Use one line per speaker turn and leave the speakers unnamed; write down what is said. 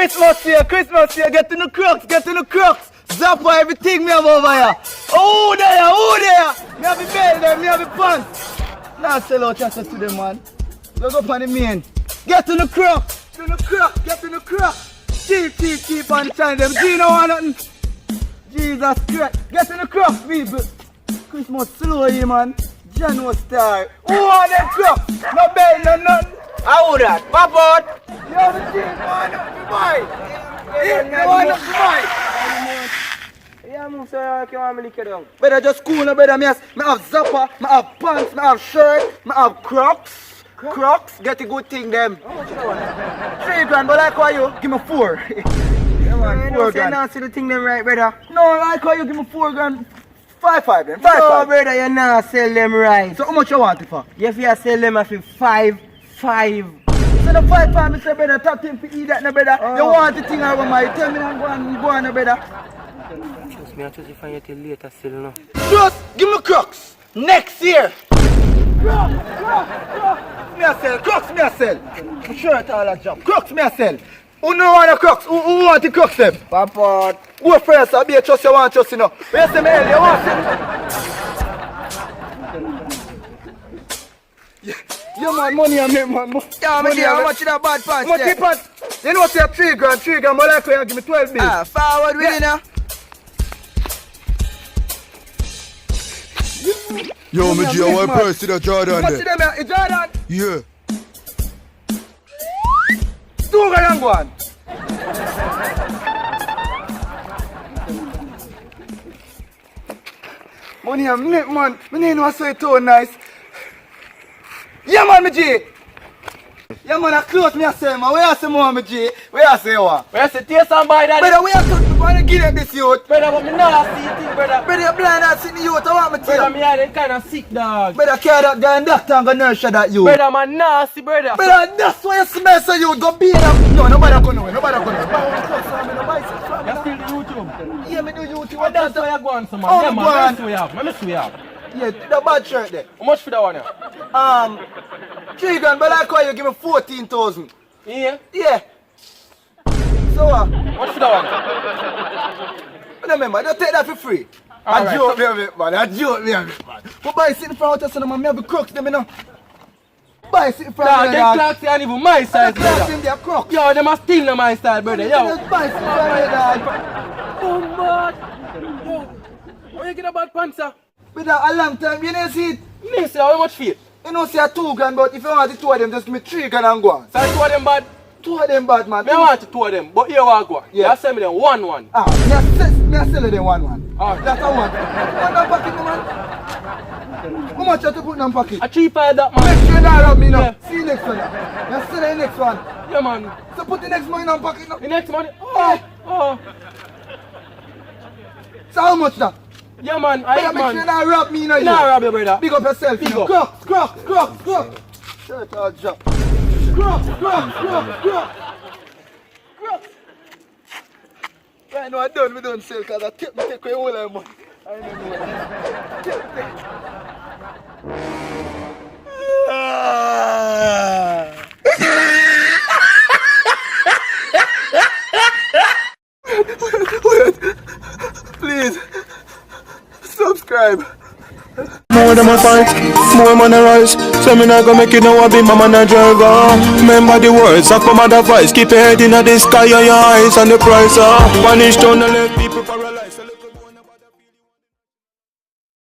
Christmas here, get in the crooks. Zappa everything me have over here. Oh there. Me have the belt them, me have the pants. Now sell out just to them, man. Look up on the main. Get in the crooks. Get in the crooks. Cheap on China them. G no want nothing. Jesus Christ. Get in the crooks, people. Christmas slow here, man. January star. Who want them crooks? No belt, no nothing.
How that? Pop out!
You have a team, man. You want to buy.
Yeah, I'm sorry, I can't lick it down.
Better just cool, no better. Me have zapper, me have pants, me have shirt, me have Crocs. Get a good thing, them.
How much you want?
$3 but like how you give me 4. Yeah, man, 4 grand.
You not see the thing them right, brother.
No, like how you give me 4 grand. 5 then.
No, brother, you not sell them right.
So how much you want it for?
If you sell them for 5.
So the 5 pounds, Mr. Brother, top thing for eat that, no brother. You want the thing over my, tell me I'm going, no brother.
Trust me, I just find you till later still, no.
Just give me Crocs. Next year. Crocs. Me a sell. Crocs me a sell. I'm sure it's all a job. Crocs me a sell. Who no want the Crocs? Who want the Crocs them?
Papa.
Go first, I'll be a trust you want trust you know. Where's the mail? You want it? Yeah man, money I make man.
Yeah, man, how much is that bad pants?
How much the pants? You know say $3 grand, but like you give me 12 bills.
Forward with it now.
Yo, my G, I want to purse to the Jordan
How much
there.
them here? Jordan?
Yeah.
$2 grand go on. Money I make man. My name was so too nice. Yeah man, my G. Yeah man, I close me I say man. Where I say more, my G? Where I say what?
Where I say taste somebody that.
Brother, where I touch me for the give them this youth?
Brother, but me not see it, brother.
Brother, you blind and see the youth. I want me to
Brother,
tell
me are them kind of sick dog.
Brother, carry that guy and doctor and go nurture that youth.
Brother, man nasty, brother.
Brother, that's why you smell so you go beat them. No, nobody go nowhere. Nobody go nowhere.
You still do YouTube?
Yeah, me do YouTube.
What that's why you go on, so man.
Oh,
Yeah, man,
go on.
let me see you have.
Yeah, the bad shirt there.
How much for that one, yeah?
$3 grand, but like how you give me 14,000.
Yeah?
Yeah. So what?
How much for that one?
But remember, don't take that for free.
All
I
right,
joke me a bit, man. I joke me a bit, man. But buy sit in front of us, man. Me have the Crocs them, you know. Buy sit in front of
Nah,
us,
them clocks ain't even my size,
the Crocs
brother.
them, they are Crocs.
Yo, them are still not my style, brother. Yo.
Just buy sit in front of us,
Oh, man. Yo, where you get a bad pants, sir?
brother, a long time, you didn't see it.
Me say, how much for it?
You know, say $2 grand, but if you want the 2 of them, just give me $3 grand and go on.
So 2 of them bad?
2 of them bad, man.
Me want the 2 of them, but here what I go.
Yeah.
You send me them 1-1.
Ah, me a sell them 1.
Ah.
That's a 1. One down pocket, man. How much you have to put down pocket?
I cheaper that, man.
Make sure you don't rob me now.
Yeah.
See you next one. You sell the next one.
Yeah, man.
So put the next money down pocket now.
The next money? Oh.
So how much that?
Yeah, man.
Make sure you
man.
don't rob me now.
Nah, rob you, brother.
Big up yourself.
Big
you know.
up.
Crocs. Shirt all drop. Crocs. Right now we don't sell because I take away all that money. I don't know. Wait. Please. Subscribe.
More than my fight, more man a rise. So me not gonna make it now I be my manager. Remember the words of my mother voice. Keep your head in the sky and your eyes on the prize. Vanish down and let people paralyze.